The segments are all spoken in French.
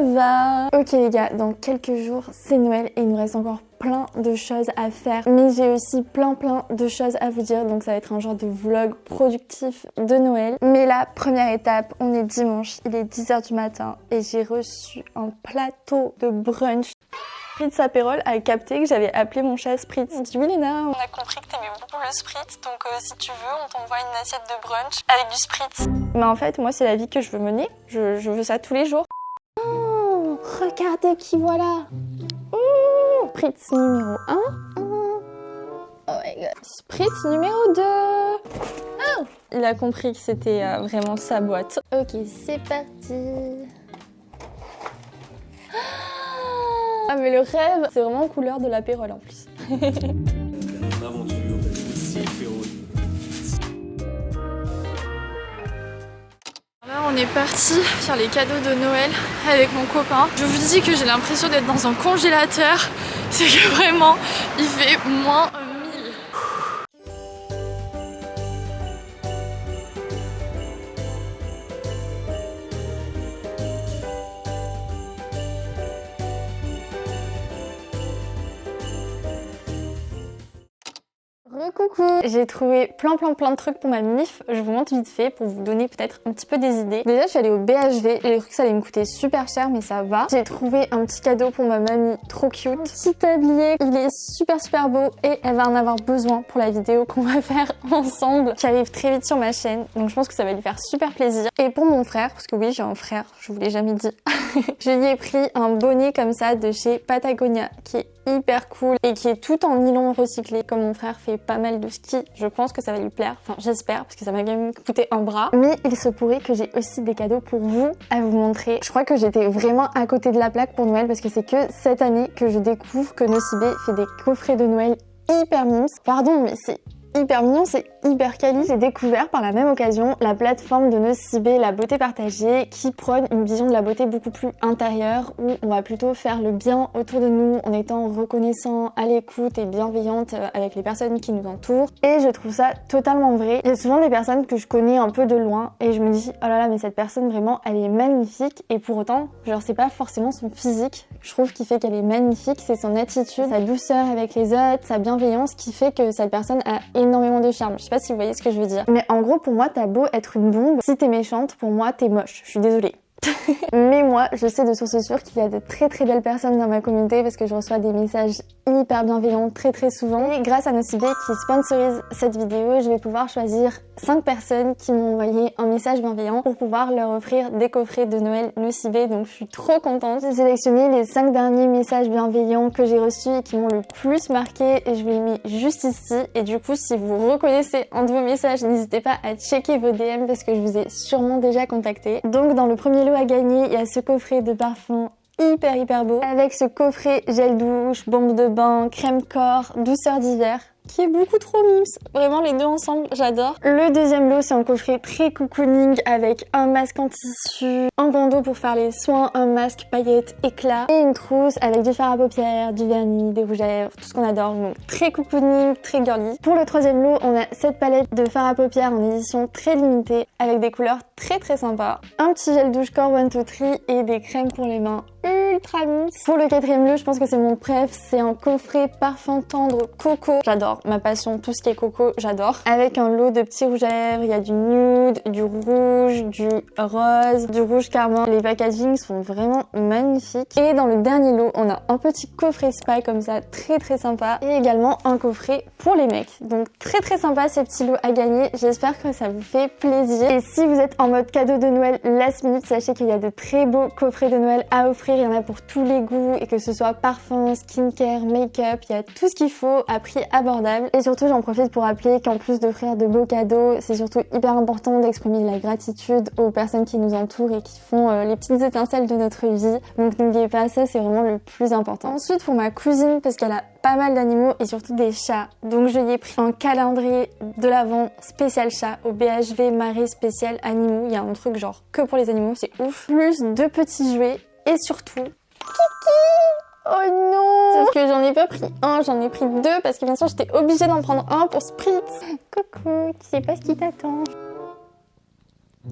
va. Ok les gars, dans quelques jours c'est Noël et il nous reste encore plein de choses à faire, mais j'ai aussi plein de choses à vous dire, donc ça va être un genre de vlog productif de Noël. Mais la première étape, on est dimanche, il est 10h du matin et j'ai reçu un plateau de brunch. Spritz Apérol a capté que j'avais appelé mon chat Spritz. On dit oui Léna, on a compris que t'aimais beaucoup le Spritz, donc si tu veux on t'envoie une assiette de brunch avec du Spritz. Mais en fait moi c'est la vie que je veux mener, je veux ça tous les jours. Oh, regardez qui voilà. Ouh, Spritz numéro 1. Oh my god. Spritz numéro 2. Oh, il a compris que c'était vraiment sa boîte. Ok, c'est parti. Ah mais le rêve, c'est vraiment couleur de l'apérole en plus. Mon aventure, c'est apérole. Là on est parti faire les cadeaux de Noël avec mon copain. Je vous dis que j'ai l'impression d'être dans un congélateur. C'est que vraiment, il fait moins 1000. Coucou, j'ai trouvé plein de trucs pour ma MIF. Je vous montre vite fait pour vous donner peut-être un petit peu des idées. Déjà je suis allée au BHV, j'ai cru que ça allait me coûter super cher mais ça va. J'ai trouvé un petit cadeau pour ma mamie, trop cute. Petit tablier, il est super beau et elle va en avoir besoin pour la vidéo qu'on va faire ensemble qui arrive très vite sur ma chaîne. Donc je pense que ça va lui faire super plaisir. Et pour mon frère, parce que oui j'ai un frère, je vous l'ai jamais dit, je lui ai pris un bonnet comme ça de chez Patagonia qui est hyper cool et qui est tout en nylon recyclé. Comme mon frère fait pas mal de ski, je pense que ça va lui plaire. Enfin j'espère parce que ça m'a quand même coûté un bras. Mais il se pourrait que j'ai aussi des cadeaux pour vous à vous montrer. Je crois que j'étais vraiment à côté de la plaque pour Noël parce que c'est que cette année que je découvre que Nocibé fait des coffrets de Noël hyper mimes. Pardon mais c'est hyper mignon, c'est hyper quali. J'ai découvert par la même occasion la plateforme de Nocibé, la beauté partagée, qui prône une vision de la beauté beaucoup plus intérieure où on va plutôt faire le bien autour de nous en étant reconnaissant, à l'écoute et bienveillante avec les personnes qui nous entourent. Et je trouve ça totalement vrai. Il y a souvent des personnes que je connais un peu de loin et je me dis oh là là mais cette personne vraiment elle est magnifique et pour autant genre c'est pas forcément son physique. Je trouve qu'il fait qu'elle est magnifique, c'est son attitude, sa douceur avec les autres, sa bienveillance qui fait que cette personne a énormément de charme. Je sais pas si vous voyez ce que je veux dire. Mais en gros, pour moi, t'as beau être une bombe, si t'es méchante, pour moi, t'es moche. Je suis désolée. Mais moi, je sais de source sûre qu'il y a de très belles personnes dans ma communauté parce que je reçois des messages hyper bienveillants très souvent. Et grâce à Nocibé qui sponsorise cette vidéo, je vais pouvoir choisir 5 personnes qui m'ont envoyé un message bienveillant pour pouvoir leur offrir des coffrets de Noël Nocibé. Donc je suis trop contente. J'ai sélectionné les 5 derniers messages bienveillants que j'ai reçus et qui m'ont le plus marqué et je vous les mets juste ici. Et du coup, si vous reconnaissez un de vos messages, n'hésitez pas à checker vos DM parce que je vous ai sûrement déjà contacté. Donc dans le premier lot à gagner, il y a ce coffret de parfum hyper beau avec ce coffret gel douche, bombe de bain, crème corps, douceur d'hiver qui est beaucoup trop mimes. Vraiment les deux ensemble, j'adore. Le deuxième lot, c'est un coffret très cocooning avec un masque en tissu, un bandeau pour faire les soins, un masque paillettes éclat et une trousse avec du fard à paupières, du vernis, des rouges à lèvres, tout ce qu'on adore. Donc très cocooning, très girly. Pour le troisième lot, on a cette palette de fard à paupières en édition très limitée avec des couleurs très sympas. Un petit gel douche corps 1, 2, 3 et des crèmes pour les mains ultra mimes. Pour le quatrième lot, je pense que c'est mon préf, c'est un coffret parfum tendre coco. J'adore, ma passion, tout ce qui est coco, j'adore. Avec un lot de petits rouges à lèvres, il y a du nude, du rouge, du rose, du rouge carmin. Les packagings sont vraiment magnifiques. Et dans le dernier lot, on a un petit coffret spa comme ça, très sympa. Et également un coffret pour les mecs. Donc très sympa ces petits lots à gagner. J'espère que ça vous fait plaisir. Et si vous êtes en mode cadeau de Noël last minute, sachez qu'il y a de très beaux coffrets de Noël à offrir. Il y en a pour tous les goûts et que ce soit parfum, skincare, make-up, il y a tout ce qu'il faut à prix abordable. Et surtout, j'en profite pour rappeler qu'en plus d'offrir de beaux cadeaux, c'est surtout hyper important d'exprimer de la gratitude aux personnes qui nous entourent et qui font les petites étincelles de notre vie. Donc n'oubliez pas, ça c'est vraiment le plus important. Ensuite, pour ma cousine, parce qu'elle a pas mal d'animaux et surtout des chats, donc je lui ai pris un calendrier de l'Avent spécial chat au BHV Marais spécial animaux. Il y a un truc genre que pour les animaux, c'est ouf. Plus 2 petits jouets et surtout Kiki. Oh non! Sauf que j'en ai pas pris un, j'en ai pris 2 parce que bien sûr j'étais obligée d'en prendre un pour Spritz. Coucou, tu sais pas ce qui t'attend. Oh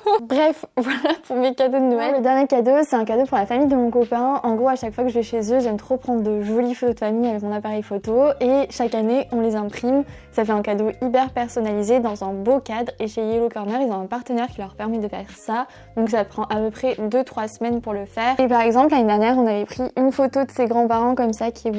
non. Bref, voilà pour mes cadeaux de Noël. Le dernier cadeau, c'est un cadeau pour la famille de mon copain. En gros, à chaque fois que je vais chez eux, j'aime trop prendre de jolies photos de famille avec mon appareil photo et chaque année, on les imprime. Ça fait un cadeau hyper personnalisé dans un beau cadre et chez Yellow Corner, ils ont un partenaire qui leur permet de faire ça. Donc ça prend à peu près 2-3 semaines pour le faire. Et par exemple, l'année dernière, on avait pris une photo de ses grands-parents comme ça qui est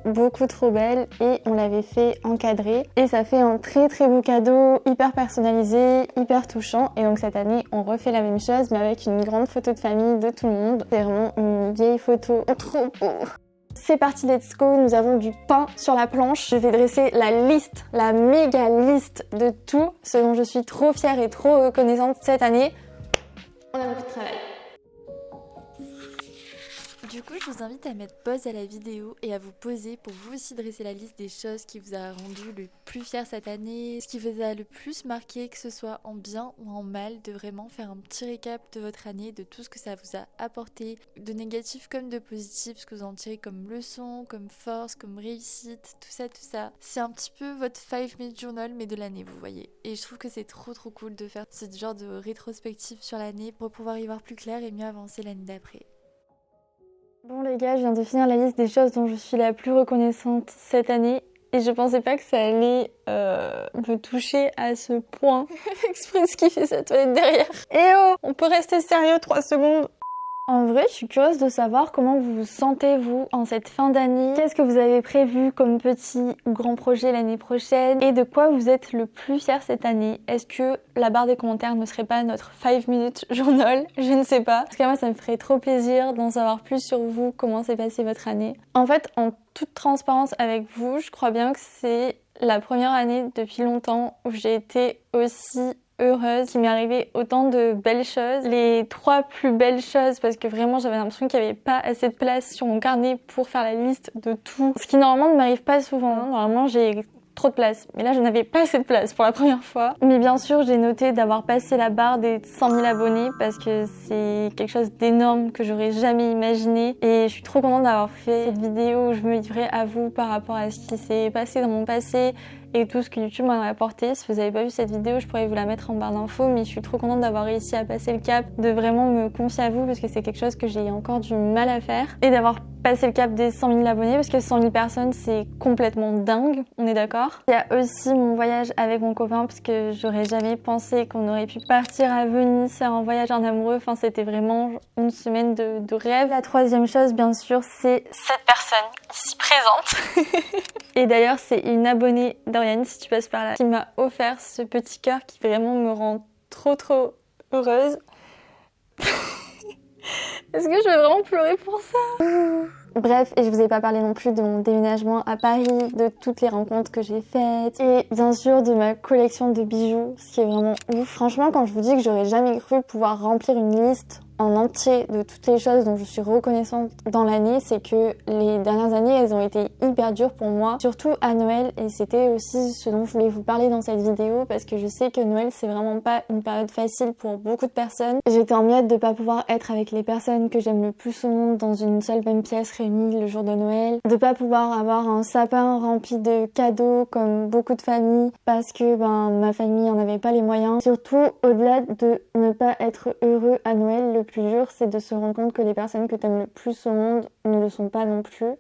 beaucoup trop belle et on l'avait fait encadrer. Et ça fait un très beau cadeau, hyper personnalisé, hyper touchant. Et donc cette année, on refait la même chose mais avec une grande photo de famille de tout le monde. C'est vraiment une vieille photo trop beau. C'est parti, let's go, nous avons du pain sur la planche. Je vais dresser la liste, la méga liste de tout ce dont je suis trop fière et trop reconnaissante cette année. On a beaucoup de travail. Du coup, je vous invite à mettre pause à la vidéo et à vous poser pour vous aussi dresser la liste des choses qui vous a rendu le plus fier cette année, ce qui vous a le plus marqué, que ce soit en bien ou en mal, de vraiment faire un petit récap de votre année, de tout ce que ça vous a apporté, de négatif comme de positif, ce que vous en tirez comme leçon, comme force, comme réussite, tout ça. C'est un petit peu votre 5-minute journal mais de l'année, vous voyez. Et je trouve que c'est trop cool de faire ce genre de rétrospective sur l'année pour pouvoir y voir plus clair et mieux avancer l'année d'après. Bon les gars, je viens de finir la liste des choses dont je suis la plus reconnaissante cette année et je pensais pas que ça allait me toucher à ce point. Express qui fait sa toilette derrière. Eh oh, on peut rester sérieux 3 secondes. En vrai, je suis curieuse de savoir comment vous vous sentez vous en cette fin d'année. Qu'est-ce que vous avez prévu comme petit ou grand projet l'année prochaine et de quoi vous êtes le plus fier cette année. Est-ce que la barre des commentaires ne serait pas notre 5-minute journal? Je ne sais pas. Parce que moi, ça me ferait trop plaisir d'en savoir plus sur vous, comment s'est passée votre année. En fait, en toute transparence avec vous, je crois bien que c'est la première année depuis longtemps où j'ai été aussi heureuse, qu'il m'est arrivé autant de belles choses. Les 3 plus belles choses, parce que vraiment j'avais l'impression qu'il n'y avait pas assez de place sur mon carnet pour faire la liste de tout. Ce qui normalement ne m'arrive pas souvent. Normalement j'ai trop de place. Mais là, je n'avais pas assez de place pour la première fois. Mais bien sûr, j'ai noté d'avoir passé la barre des 100 000 abonnés parce que c'est quelque chose d'énorme que j'aurais jamais imaginé. Et je suis trop contente d'avoir fait cette vidéo où je me livrais à vous par rapport à ce qui s'est passé dans mon passé et tout ce que YouTube m'a apporté. Si vous n'avez pas vu cette vidéo, je pourrais vous la mettre en barre d'infos, mais je suis trop contente d'avoir réussi à passer le cap, de vraiment me confier à vous parce que c'est quelque chose que j'ai encore du mal à faire, et d'avoir passé le cap des 100 000 abonnés parce que 100 000 personnes c'est complètement dingue, on est d'accord. Il y a aussi mon voyage avec mon copain parce que j'aurais jamais pensé qu'on aurait pu partir à Venise, faire un voyage en amoureux, enfin c'était vraiment une semaine de rêve. La 3e chose bien sûr c'est cette personne ici présente. Et d'ailleurs c'est une abonnée d'Oriane, si tu passes par là, qui m'a offert ce petit cœur qui vraiment me rend trop heureuse. Est-ce que je vais vraiment pleurer pour ça? Bref, et je vous ai pas parlé non plus de mon déménagement à Paris, de toutes les rencontres que j'ai faites, et bien sûr de ma collection de bijoux, ce qui est vraiment ouf. Franchement, quand je vous dis que j'aurais jamais cru pouvoir remplir une liste en entier de toutes les choses dont je suis reconnaissante dans l'année, c'est que les dernières années, elles ont été hyper dures pour moi, surtout à Noël, et c'était aussi ce dont je voulais vous parler dans cette vidéo, parce que je sais que Noël, c'est vraiment pas une période facile pour beaucoup de personnes. J'étais en miettes de pas pouvoir être avec les personnes que j'aime le plus au monde dans une seule même pièce réunie le jour de Noël, de pas pouvoir avoir un sapin rempli de cadeaux comme beaucoup de familles, parce que ma famille en avait pas les moyens. Surtout, au-delà de ne pas être heureux à Noël, le plus dur, c'est de se rendre compte que les personnes que t'aimes le plus au monde ne le sont pas non plus.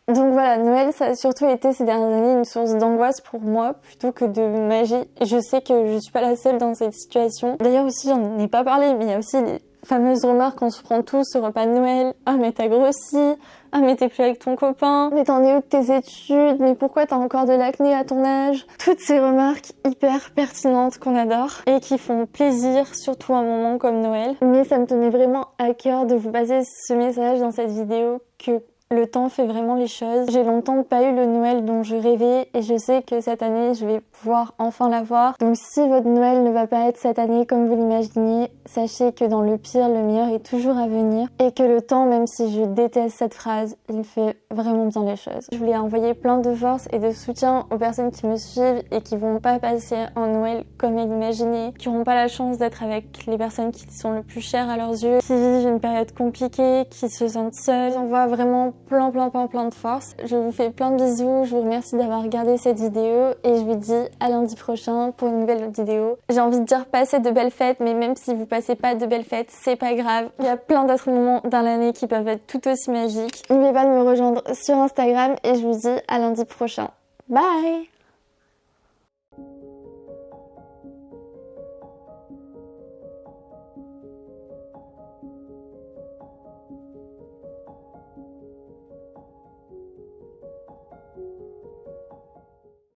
Donc voilà, Noël, ça a surtout été ces dernières années une source d'angoisse pour moi plutôt que de magie. Je sais que je suis pas la seule dans cette situation. D'ailleurs aussi, j'en ai pas parlé, mais il y a aussi les fameuses remarques qu'on se prend tous au repas de Noël. Ah mais t'as grossi, ah mais t'es plus avec ton copain, mais t'en es où de tes études, mais pourquoi t'as encore de l'acné à ton âge? Toutes ces remarques hyper pertinentes qu'on adore et qui font plaisir, surtout à un moment comme Noël. Mais ça me tenait vraiment à cœur de vous passer ce message dans cette vidéo que le temps fait vraiment les choses. J'ai longtemps pas eu le Noël dont je rêvais et je sais que cette année je vais pouvoir enfin l'avoir. Donc si votre Noël ne va pas être cette année comme vous l'imaginez, sachez que dans le pire, le meilleur est toujours à venir et que le temps, même si je déteste cette phrase, il fait vraiment bien les choses. Je voulais envoyer plein de force et de soutien aux personnes qui me suivent et qui vont pas passer un Noël comme elles l'imaginaient, qui n'auront pas la chance d'être avec les personnes qui sont le plus chères à leurs yeux, qui vivent une période compliquée, qui se sentent seules. J'envoie vraiment plein de force. Je vous fais plein de bisous, je vous remercie d'avoir regardé cette vidéo et je vous dis à lundi prochain pour une nouvelle vidéo. J'ai envie de dire passez de belles fêtes, mais même si vous passez pas de belles fêtes, c'est pas grave. Il y a plein d'autres moments dans l'année qui peuvent être tout aussi magiques. N'oubliez pas de me rejoindre sur Instagram et je vous dis à lundi prochain. Bye!